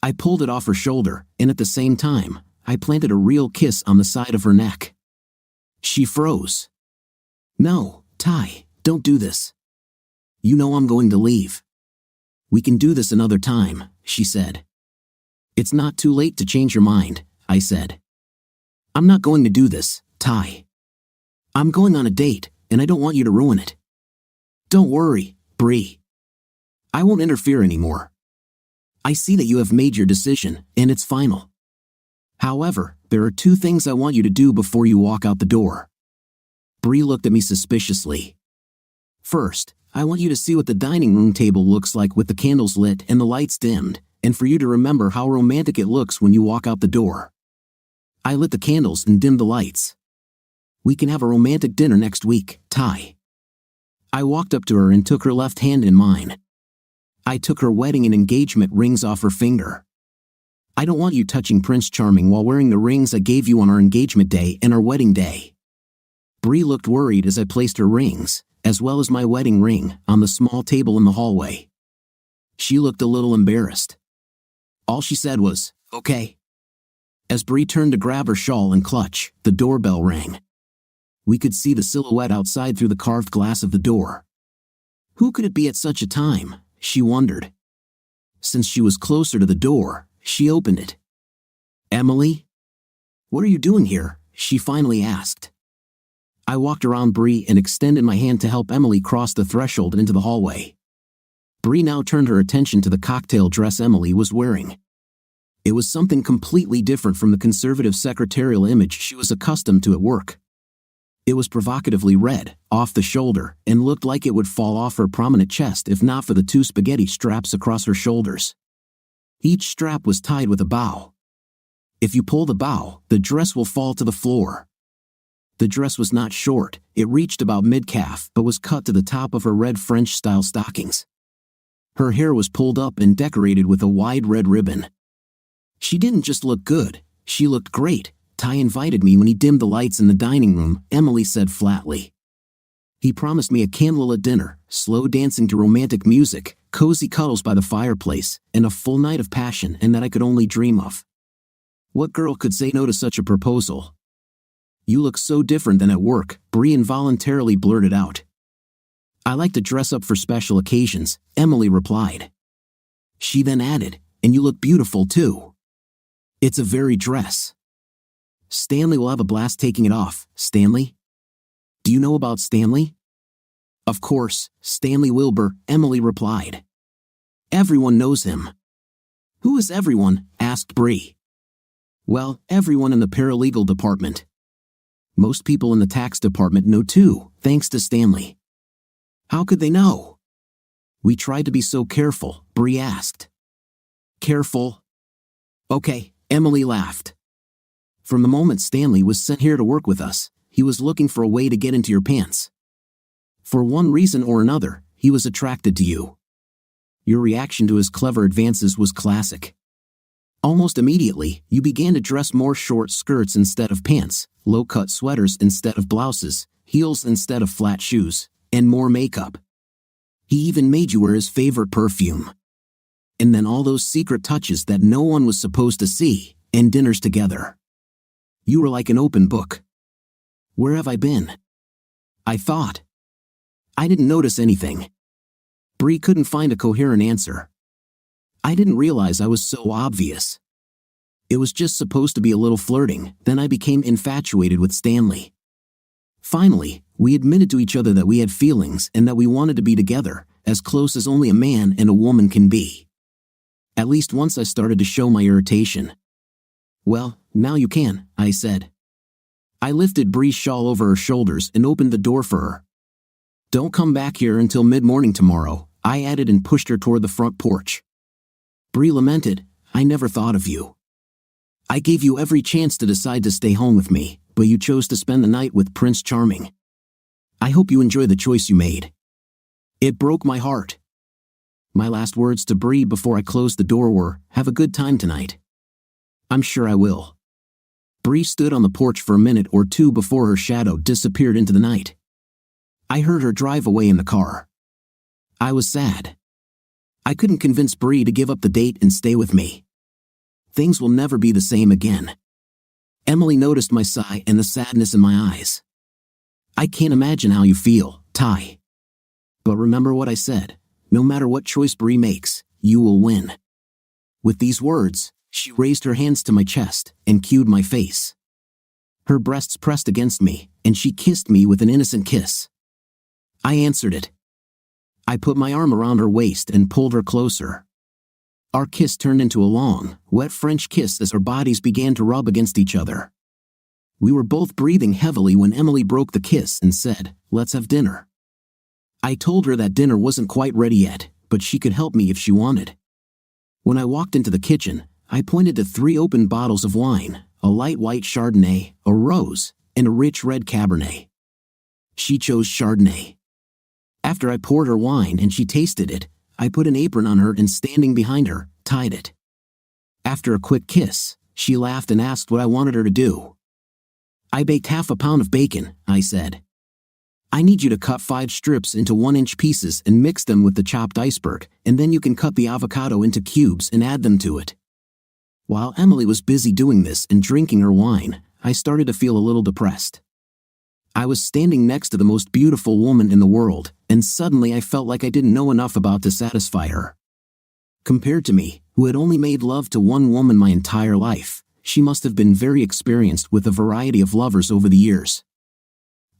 I pulled it off her shoulder, and at the same time, I planted a real kiss on the side of her neck. She froze. "No, Ty, don't do this. You know I'm going to leave. We can do this another time," she said. "It's not too late to change your mind," I said. "I'm not going to do this, Ty. I'm going on a date, and I don't want you to ruin it. Don't worry, Bree. I won't interfere anymore. I see that you have made your decision, and it's final. However, there are 2 things I want you to do before you walk out the door." Bree looked at me suspiciously. "First, I want you to see what the dining room table looks like with the candles lit and the lights dimmed, and for you to remember how romantic it looks when you walk out the door." I lit the candles and dimmed the lights. "We can have a romantic dinner next week, Ty." I walked up to her and took her left hand in mine. I took her wedding and engagement rings off her finger. "I don't want you touching Prince Charming while wearing the rings I gave you on our engagement day and our wedding day. Bree looked worried as I placed her rings, as well as my wedding ring, on the small table in the hallway. She looked a little embarrassed. All she said was, "Okay." As Bree turned to grab her shawl and clutch, the doorbell rang. We could see the silhouette outside through the carved glass of the door. Who could it be at such a time, she wondered. Since she was closer to the door, she opened it. "Emily? What are you doing here?" she finally asked. I walked around Bree and extended my hand to help Emily cross the threshold into the hallway. Bree now turned her attention to the cocktail dress Emily was wearing. It was something completely different from the conservative secretarial image she was accustomed to at work. It was provocatively red, off the shoulder, and looked like it would fall off her prominent chest if not for the two spaghetti straps across her shoulders. Each strap was tied with a bow. If you pull the bow, the dress will fall to the floor. The dress was not short, it reached about mid-calf but was cut to the top of her red French-style stockings. Her hair was pulled up and decorated with a wide red ribbon. She didn't just look good, she looked great. "Ty invited me when he dimmed the lights in the dining room," Emily said flatly. "He promised me a candlelit dinner, slow dancing to romantic music, cozy cuddles by the fireplace, and a full night of passion and that I could only dream of. What girl could say no to such a proposal?" "You look so different than at work," Bree involuntarily blurted out. "I like to dress up for special occasions," Emily replied. She then added, "And you look beautiful too. It's a very dress. Stanley will have a blast taking it off." "Stanley? Do you know about Stanley?" "Of course, Stanley Wilbur," Emily replied. "Everyone knows him." "Who is everyone?" asked Bree. "Well, everyone in the paralegal department. Most people in the tax department know too, thanks to Stanley." "How could they know?" "We tried to be so careful," Bree asked. "Careful?" "Okay," Emily laughed. "From the moment Stanley was sent here to work with us, he was looking for a way to get into your pants. For one reason or another, he was attracted to you. Your reaction to his clever advances was classic. Almost immediately, you began to dress more short skirts instead of pants, low-cut sweaters instead of blouses, heels instead of flat shoes, and more makeup. He even made you wear his favorite perfume. And then all those secret touches that no one was supposed to see, and dinners together. You were like an open book. Where have I been? I thought. I didn't notice anything." Bree couldn't find a coherent answer. "I didn't realize I was so obvious. It was just supposed to be a little flirting, then I became infatuated with Stanley. Finally, we admitted to each other that we had feelings and that we wanted to be together, as close as only a man and a woman can be. At least once I started to show my irritation." "Well, now you can," I said. I lifted Bree's shawl over her shoulders and opened the door for her. "Don't come back here until mid-morning tomorrow," I added and pushed her toward the front porch. Bree lamented, "I never thought of you. I gave you every chance to decide to stay home with me, but you chose to spend the night with Prince Charming. I hope you enjoy the choice you made. It broke my heart." My last words to Bree before I closed the door were, "Have a good time tonight." "I'm sure I will." Bree stood on the porch for a minute or two before her shadow disappeared into the night. I heard her drive away in the car. I was sad. I couldn't convince Bree to give up the date and stay with me. Things will never be the same again. Emily noticed my sigh and the sadness in my eyes. "I can't imagine how you feel, Ty. But remember what I said, no matter what choice Bree makes, you will win." With these words, she raised her hands to my chest and cued my face. Her breasts pressed against me, and she kissed me with an innocent kiss. I answered it. I put my arm around her waist and pulled her closer. Our kiss turned into a long, wet French kiss as our bodies began to rub against each other. We were both breathing heavily when Emily broke the kiss and said, "Let's have dinner." I told her that dinner wasn't quite ready yet, but she could help me if she wanted. When I walked into the kitchen, I pointed to 3 open bottles of wine, a light white Chardonnay, a rose, and a rich red Cabernet. She chose Chardonnay. After I poured her wine and she tasted it, I put an apron on her and standing behind her, tied it. After a quick kiss, she laughed and asked what I wanted her to do. I baked half a pound of bacon, I said. I need you to cut 5 strips into 1-inch pieces and mix them with the chopped iceberg, and then you can cut the avocado into cubes and add them to it. While Emily was busy doing this and drinking her wine, I started to feel a little depressed. I was standing next to the most beautiful woman in the world, and suddenly I felt like I didn't know enough about to satisfy her. Compared to me, who had only made love to one woman my entire life, she must have been very experienced with a variety of lovers over the years.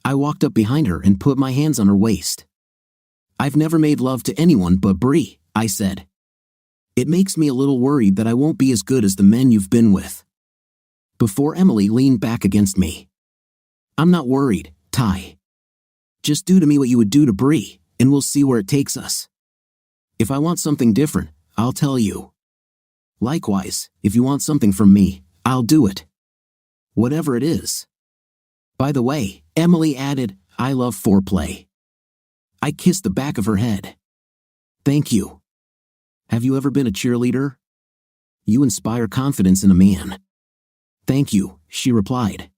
I walked up behind her and put my hands on her waist. I've never made love to anyone but Bree, I said. It makes me a little worried that I won't be as good as the men you've been with. Before Emily leaned back against me. I'm not worried, Ty. Just do to me what you would do to Bree, and we'll see where it takes us. If I want something different, I'll tell you. Likewise, if you want something from me, I'll do it. Whatever it is. By the way, Emily added, I love foreplay. I kissed the back of her head. Thank you. Have you ever been a cheerleader? You inspire confidence in a man. Thank you, she replied.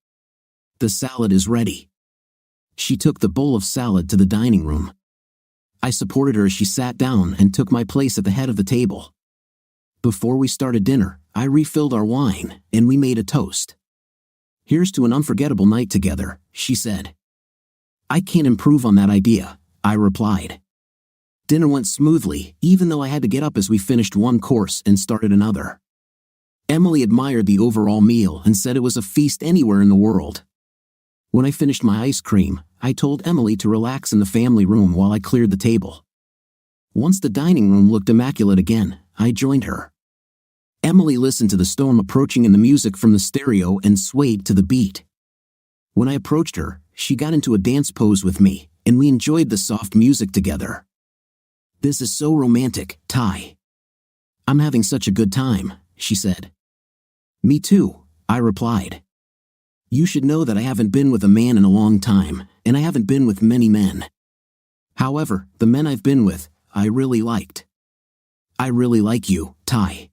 The salad is ready. She took the bowl of salad to the dining room. I supported her as she sat down and took my place at the head of the table. Before we started dinner, I refilled our wine, and we made a toast. Here's to an unforgettable night together, she said. I can't improve on that idea, I replied. Dinner went smoothly, even though I had to get up as we finished one course and started another. Emily admired the overall meal and said it was a feast anywhere in the world. When I finished my ice cream, I told Emily to relax in the family room while I cleared the table. Once the dining room looked immaculate again, I joined her. Emily listened to the storm approaching and the music from the stereo and swayed to the beat. When I approached her, she got into a dance pose with me, and we enjoyed the soft music together. This is so romantic, Ty. I'm having such a good time, she said. Me too, I replied. You should know that I haven't been with a man in a long time, and I haven't been with many men. However, the men I've been with, I really liked. I really like you, Ty.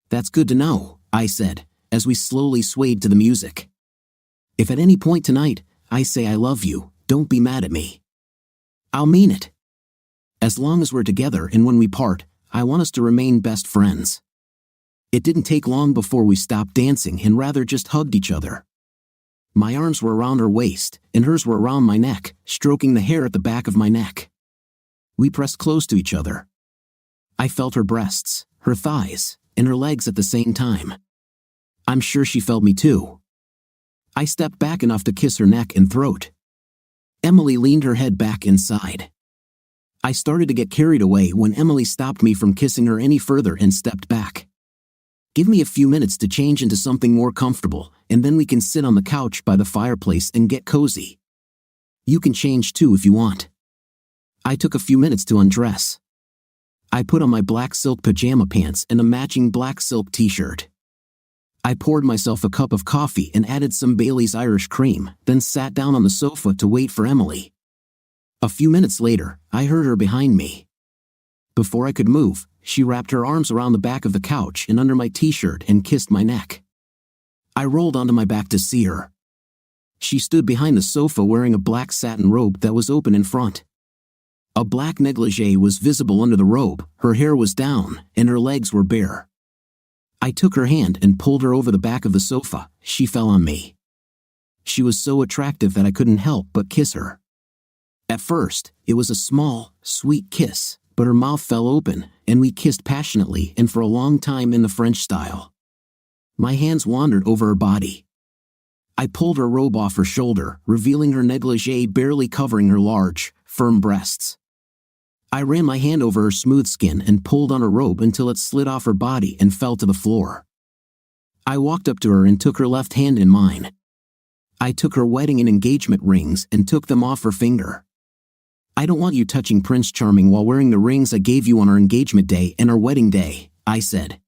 That's good to know, I said, as we slowly swayed to the music. If at any point tonight, I say I love you, don't be mad at me. I'll mean it. As long as we're together and when we part, I want us to remain best friends. It didn't take long before we stopped dancing and rather just hugged each other. My arms were around her waist, and hers were around my neck, stroking the hair at the back of my neck. We pressed close to each other. I felt her breasts, her thighs, and her legs at the same time. I'm sure she felt me too. I stepped back enough to kiss her neck and throat. Emily leaned her head back inside. I started to get carried away when Emily stopped me from kissing her any further and stepped back. Give me a few minutes to change into something more comfortable, and then we can sit on the couch by the fireplace and get cozy. You can change too if you want. I took a few minutes to undress. I put on my black silk pajama pants and a matching black silk t-shirt. I poured myself a cup of coffee and added some Bailey's Irish cream, then sat down on the sofa to wait for Emily. A few minutes later, I heard her behind me. Before I could move, she wrapped her arms around the back of the couch and under my t-shirt and kissed my neck. I rolled onto my back to see her. She stood behind the sofa wearing a black satin robe that was open in front. A black negligee was visible under the robe, her hair was down, and her legs were bare. I took her hand and pulled her over the back of the sofa. She fell on me. She was so attractive that I couldn't help but kiss her. At first, it was a small, sweet kiss, but her mouth fell open, and we kissed passionately and for a long time in the French style. My hands wandered over her body. I pulled her robe off her shoulder, revealing her negligee barely covering her large, firm breasts. I ran my hand over her smooth skin and pulled on her robe until it slid off her body and fell to the floor. I walked up to her and took her left hand in mine. I took her wedding and engagement rings and took them off her finger. I don't want you touching Prince Charming while wearing the rings I gave you on our engagement day and our wedding day, I said.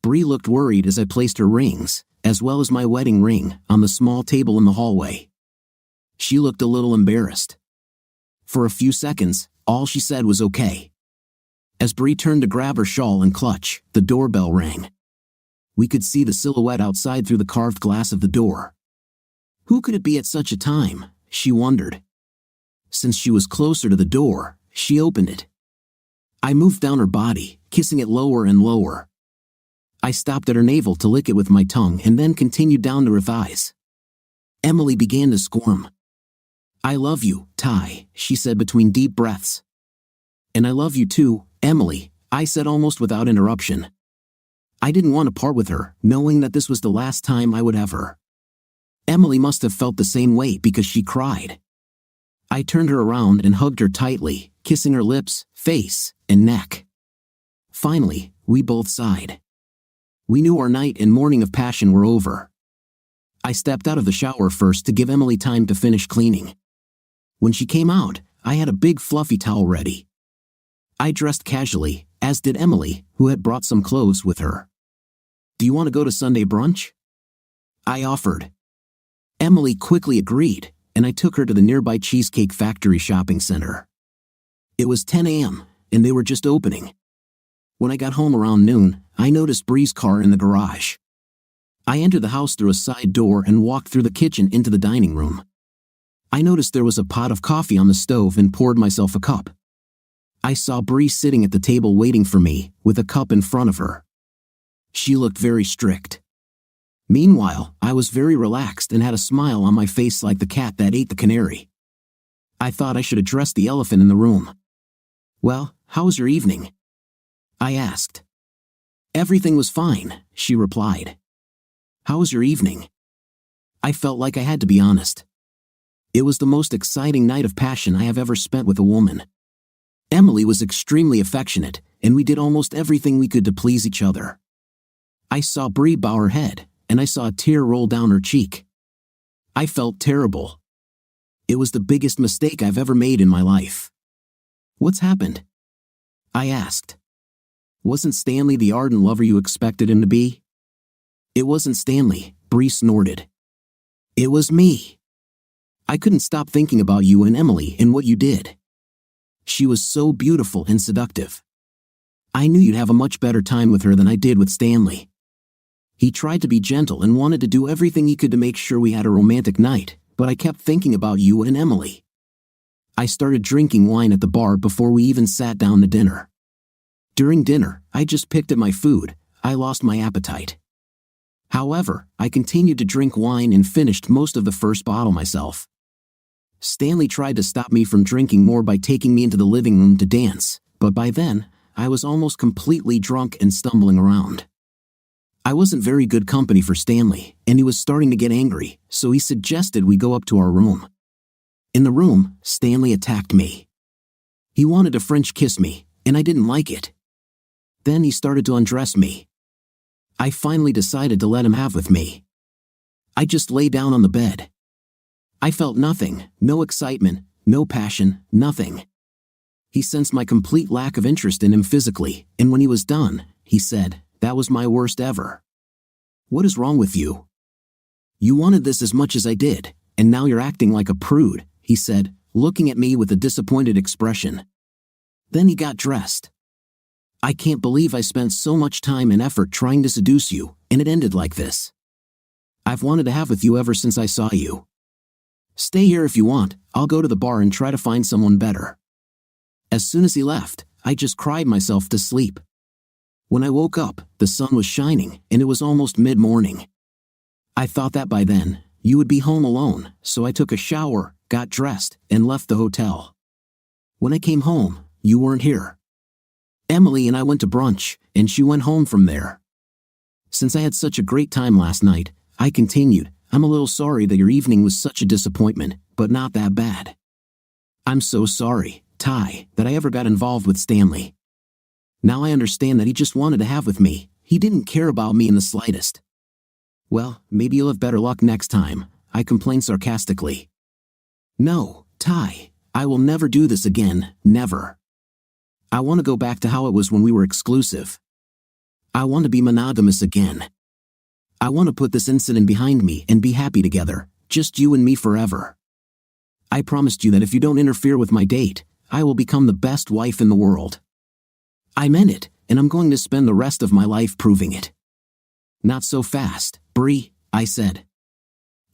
Bree looked worried as I placed her rings, as well as my wedding ring, on the small table in the hallway. She looked a little embarrassed. For a few seconds, all she said was okay. As Bree turned to grab her shawl and clutch, the doorbell rang. We could see the silhouette outside through the carved glass of the door. Who could it be at such a time? She wondered. Since she was closer to the door, she opened it. I moved down her body, kissing it lower and lower. I stopped at her navel to lick it with my tongue and then continued down to her thighs. Emily began to squirm. I love you, Ty, she said between deep breaths. And I love you too, Emily, I said almost without interruption. I didn't want to part with her, knowing that this was the last time I would have her. Emily must have felt the same way because she cried. I turned her around and hugged her tightly, kissing her lips, face, and neck. Finally, we both sighed. We knew our night and morning of passion were over. I stepped out of the shower first to give Emily time to finish cleaning. When she came out, I had a big fluffy towel ready. I dressed casually, as did Emily, who had brought some clothes with her. Do you want to go to Sunday brunch? I offered. Emily quickly agreed, and I took her to the nearby Cheesecake Factory shopping center. It was 10 a.m., and they were just opening. When I got home around noon, I noticed Bree's car in the garage. I entered the house through a side door and walked through the kitchen into the dining room. I noticed there was a pot of coffee on the stove and poured myself a cup. I saw Bree sitting at the table waiting for me, with a cup in front of her. She looked very strict. Meanwhile, I was very relaxed and had a smile on my face like the cat that ate the canary. I thought I should address the elephant in the room. Well, how was your evening? I asked. Everything was fine, she replied. How was your evening? I felt like I had to be honest. It was the most exciting night of passion I have ever spent with a woman. Emily was extremely affectionate, and we did almost everything we could to please each other. I saw Bree bow her head, and I saw a tear roll down her cheek. I felt terrible. It was the biggest mistake I've ever made in my life. What's happened? I asked. Wasn't Stanley the ardent lover you expected him to be? It wasn't Stanley, Bree snorted. It was me. I couldn't stop thinking about you and Emily and what you did. She was so beautiful and seductive. I knew you'd have a much better time with her than I did with Stanley. He tried to be gentle and wanted to do everything he could to make sure we had a romantic night, but I kept thinking about you and Emily. I started drinking wine at the bar before we even sat down to dinner. During dinner, I just picked at my food. I lost my appetite. However, I continued to drink wine and finished most of the first bottle myself. Stanley tried to stop me from drinking more by taking me into the living room to dance, but by then, I was almost completely drunk and stumbling around. I wasn't very good company for Stanley, and he was starting to get angry, so he suggested we go up to our room. In the room, Stanley attacked me. He wanted to French kiss me, and I didn't like it. Then he started to undress me. I finally decided to let him have with me. I just lay down on the bed. I felt nothing, no excitement, no passion, nothing. He sensed my complete lack of interest in him physically, and when he was done, he said, "That was my worst ever." What is wrong with you? You wanted this as much as I did, and now you're acting like a prude, he said, looking at me with a disappointed expression. Then he got dressed. I can't believe I spent so much time and effort trying to seduce you, and it ended like this. I've wanted to have with you ever since I saw you. Stay here if you want, I'll go to the bar and try to find someone better. As soon as he left, I just cried myself to sleep. When I woke up, the sun was shining, and it was almost mid-morning. I thought that by then, you would be home alone, so I took a shower, got dressed, and left the hotel. When I came home, you weren't here. Emily and I went to brunch, and she went home from there. Since I had such a great time last night, I continued, I'm a little sorry that your evening was such a disappointment, but not that bad. I'm so sorry, Ty, that I ever got involved with Stanley. Now I understand that he just wanted to have with me, he didn't care about me in the slightest. Well, maybe you'll have better luck next time, I complained sarcastically. No, Ty, I will never do this again, never. I want to go back to how it was when we were exclusive. I want to be monogamous again. I want to put this incident behind me and be happy together, just you and me forever. I promised you that if you don't interfere with my date, I will become the best wife in the world. I meant it, and I'm going to spend the rest of my life proving it. Not so fast, Bree, I said.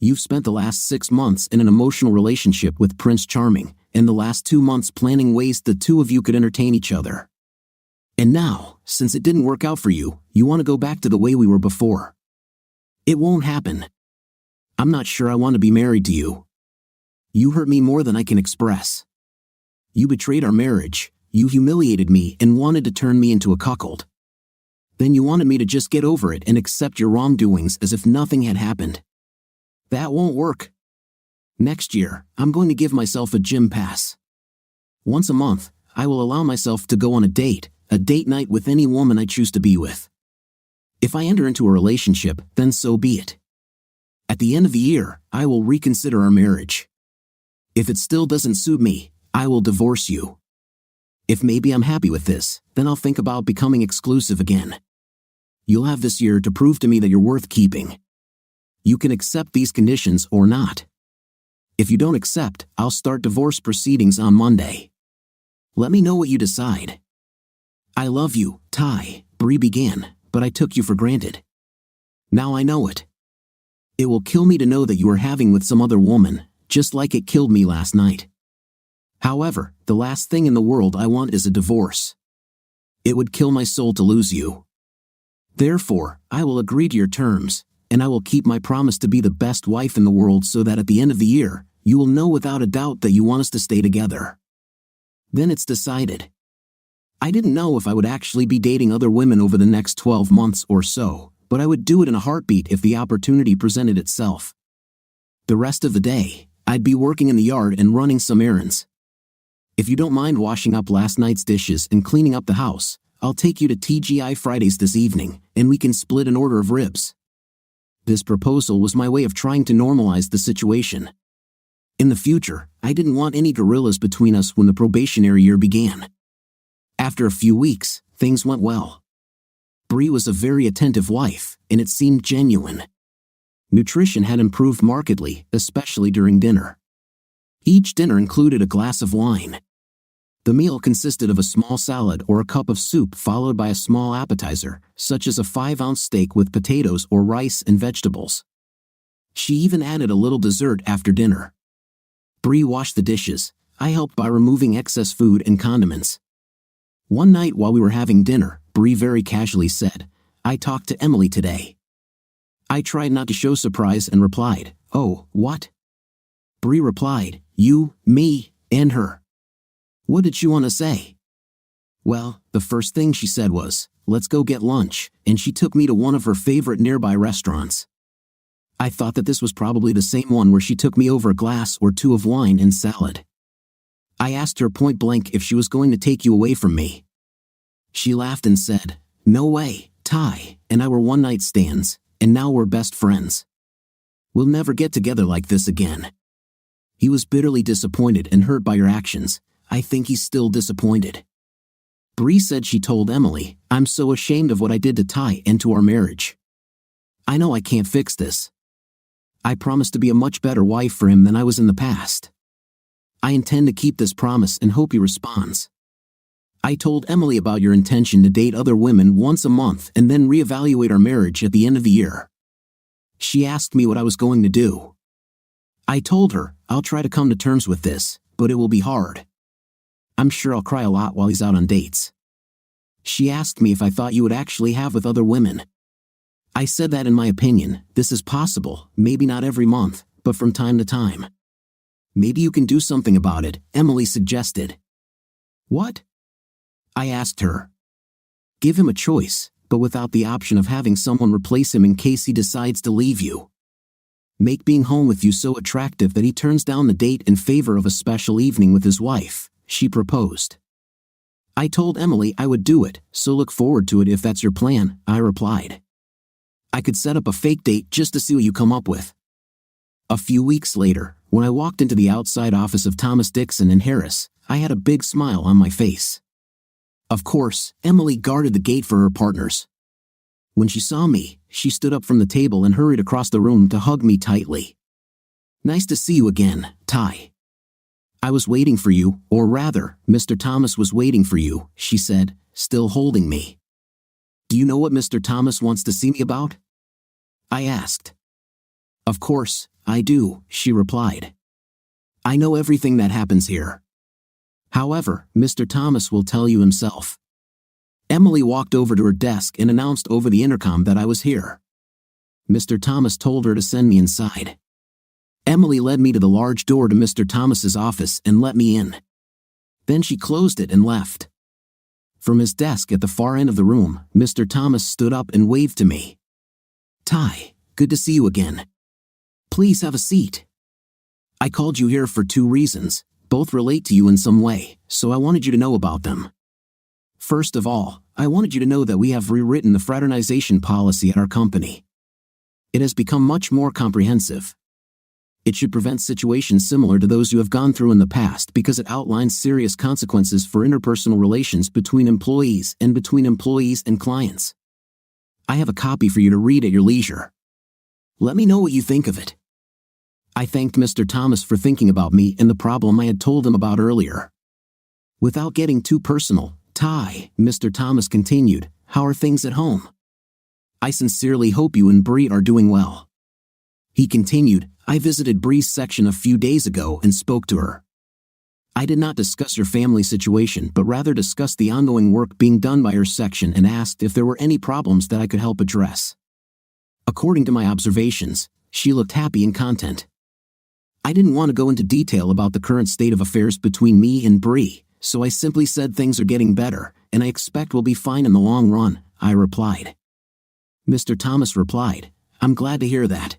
You've spent the last 6 months in an emotional relationship with Prince Charming, and the last 2 months planning ways the two of you could entertain each other. And now, since it didn't work out for you, you want to go back to the way we were before. It won't happen. I'm not sure I want to be married to you. You hurt me more than I can express. You betrayed our marriage, you humiliated me and wanted to turn me into a cuckold. Then you wanted me to just get over it and accept your wrongdoings as if nothing had happened. That won't work. Next year, I'm going to give myself a gym pass. Once a month, I will allow myself to go on a date night with any woman I choose to be with. If I enter into a relationship, then so be it. At the end of the year, I will reconsider our marriage. If it still doesn't suit me, I will divorce you. If maybe I'm happy with this, then I'll think about becoming exclusive again. You'll have this year to prove to me that you're worth keeping. You can accept these conditions or not. If you don't accept, I'll start divorce proceedings on Monday. Let me know what you decide. I love you, Ty, Bree began, but I took you for granted. Now I know it. It will kill me to know that you are having with some other woman, just like it killed me last night. However, the last thing in the world I want is a divorce. It would kill my soul to lose you. Therefore, I will agree to your terms, and I will keep my promise to be the best wife in the world so that at the end of the year, you will know without a doubt that you want us to stay together. Then it's decided. I didn't know if I would actually be dating other women over the next 12 months or so, but I would do it in a heartbeat if the opportunity presented itself. The rest of the day, I'd be working in the yard and running some errands. If you don't mind washing up last night's dishes and cleaning up the house, I'll take you to TGI Fridays this evening, and we can split an order of ribs. This proposal was my way of trying to normalize the situation. In the future, I didn't want any gorillas between us when the probationary year began. After a few weeks, things went well. Bree was a very attentive wife, and it seemed genuine. Nutrition had improved markedly, especially during dinner. Each dinner included a glass of wine. The meal consisted of a small salad or a cup of soup followed by a small appetizer, such as a 5-ounce steak with potatoes or rice and vegetables. She even added a little dessert after dinner. Bree washed the dishes. I helped by removing excess food and condiments. One night while we were having dinner, Bree very casually said, "I talked to Emily today." I tried not to show surprise and replied, "Oh, what?" Bree replied, "You, me, and her." What did she want to say? Well, the first thing she said was, "Let's go get lunch," and she took me to one of her favorite nearby restaurants. I thought that this was probably the same one where she took me over a glass or two of wine and salad. I asked her point blank if she was going to take you away from me. She laughed and said, "No way, Ty and I were one-night stands, and now we're best friends. We'll never get together like this again." He was bitterly disappointed and hurt by your actions. I think he's still disappointed. Bree said she told Emily, "I'm so ashamed of what I did to Ty and to our marriage. I know I can't fix this. I promise to be a much better wife for him than I was in the past. I intend to keep this promise and hope he responds. I told Emily about your intention to date other women once a month and then reevaluate our marriage at the end of the year. She asked me what I was going to do. I told her, I'll try to come to terms with this, but it will be hard. I'm sure I'll cry a lot while he's out on dates. She asked me if I thought you would actually have with other women. I said that in my opinion, this is possible, maybe not every month, but from time to time. Maybe you can do something about it, Emily suggested. What? I asked her. Give him a choice, but without the option of having someone replace him in case he decides to leave you. Make being home with you so attractive that he turns down the date in favor of a special evening with his wife, she proposed. I told Emily I would do it, so look forward to it if that's your plan, I replied. I could set up a fake date just to see what you come up with. A few weeks later, when I walked into the outside office of Thomas Dixon and Harris, I had a big smile on my face. Of course, Emily guarded the gate for her partners. When she saw me, she stood up from the table and hurried across the room to hug me tightly. Nice to see you again, Ty. I was waiting for you, or rather, Mr. Thomas was waiting for you, she said, still holding me. Do you know what Mr. Thomas wants to see me about? I asked. Of course, I do, she replied. I know everything that happens here. However, Mr. Thomas will tell you himself. Emily walked over to her desk and announced over the intercom that I was here. Mr. Thomas told her to send me inside. Emily led me to the large door to Mr. Thomas's office and let me in. Then she closed it and left. From his desk at the far end of the room, Mr. Thomas stood up and waved to me. Ty, good to see you again. Please have a seat. I called you here for 2 reasons, both relate to you in some way, so I wanted you to know about them. First of all, I wanted you to know that we have rewritten the fraternization policy at our company. It has become much more comprehensive. It should prevent situations similar to those you have gone through in the past because it outlines serious consequences for interpersonal relations between employees and between employees and clients. I have a copy for you to read at your leisure. Let me know what you think of it. I thanked Mr. Thomas for thinking about me and the problem I had told him about earlier. Without getting too personal, Ty, Mr. Thomas continued, how are things at home? I sincerely hope you and Bree are doing well. He continued, I visited Bree's section a few days ago and spoke to her. I did not discuss your family situation but rather discussed the ongoing work being done by her section and asked if there were any problems that I could help address. According to my observations, she looked happy and content. I didn't want to go into detail about the current state of affairs between me and Bree, so I simply said things are getting better, and I expect we'll be fine in the long run, I replied. Mr. Thomas replied, I'm glad to hear that.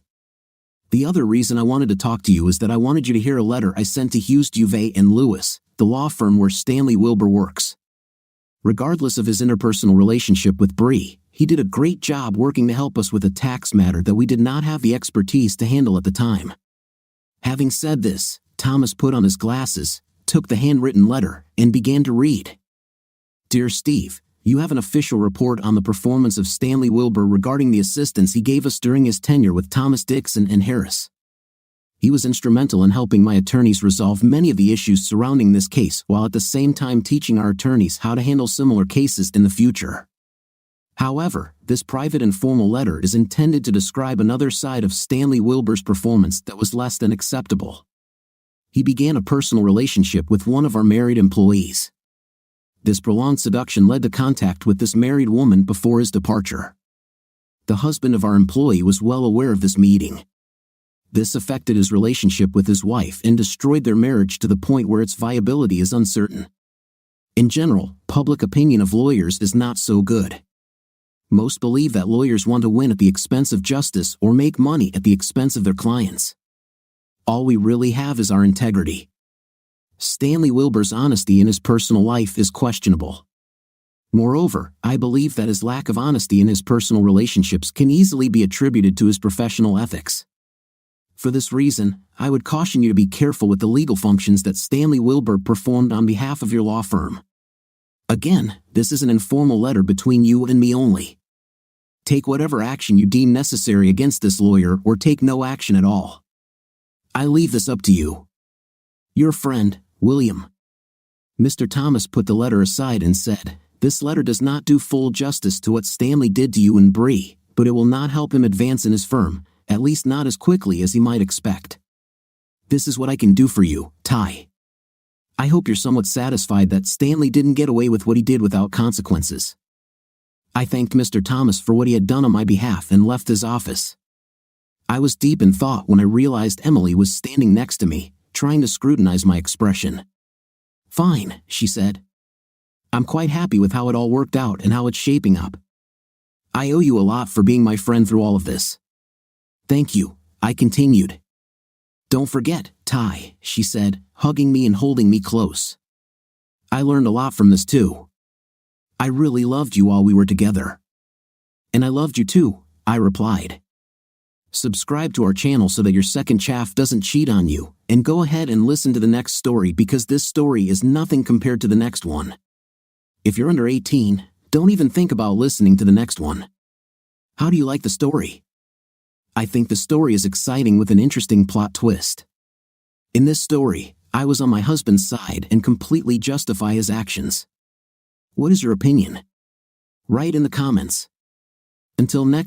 The other reason I wanted to talk to you is that I wanted you to hear a letter I sent to Hughes Duvet and Lewis, the law firm where Stanley Wilbur works. Regardless of his interpersonal relationship with Bree, he did a great job working to help us with a tax matter that we did not have the expertise to handle at the time. Having said this, Thomas put on his glasses, took the handwritten letter, and began to read. Dear Steve, you have an official report on the performance of Stanley Wilbur regarding the assistance he gave us during his tenure with Thomas Dixon and Harris. He was instrumental in helping my attorneys resolve many of the issues surrounding this case while at the same time teaching our attorneys how to handle similar cases in the future. However, this private and formal letter is intended to describe another side of Stanley Wilbur's performance that was less than acceptable. He began a personal relationship with one of our married employees. This prolonged seduction led to contact with this married woman before his departure. The husband of our employee was well aware of this meeting. This affected his relationship with his wife and destroyed their marriage to the point where its viability is uncertain. In general, public opinion of lawyers is not so good. Most believe that lawyers want to win at the expense of justice or make money at the expense of their clients. All we really have is our integrity. Stanley Wilbur's honesty in his personal life is questionable. Moreover, I believe that his lack of honesty in his personal relationships can easily be attributed to his professional ethics. For this reason, I would caution you to be careful with the legal functions that Stanley Wilbur performed on behalf of your law firm. Again, this is an informal letter between you and me only. Take whatever action you deem necessary against this lawyer or take no action at all. I leave this up to you. Your friend, William. Mr. Thomas put the letter aside and said, this letter does not do full justice to what Stanley did to you and Bree, but it will not help him advance in his firm, at least not as quickly as he might expect. This is what I can do for you, Ty. I hope you're somewhat satisfied that Stanley didn't get away with what he did without consequences. I thanked Mr. Thomas for what he had done on my behalf and left his office. I was deep in thought when I realized Emily was standing next to me, trying to scrutinize my expression. Fine, she said. I'm quite happy with how it all worked out and how it's shaping up. I owe you a lot for being my friend through all of this. Thank you, I continued. Don't forget, Ty, she said, hugging me and holding me close. I learned a lot from this too. I really loved you while we were together. And I loved you too, I replied. Subscribe to our channel so that your second chaff doesn't cheat on you, and go ahead and listen to the next story because this story is nothing compared to the next one. If you're under 18, don't even think about listening to the next one. How do you like the story? I think the story is exciting with an interesting plot twist. In this story, I was on my husband's side and completely justify his actions. What is your opinion? Write in the comments. Until next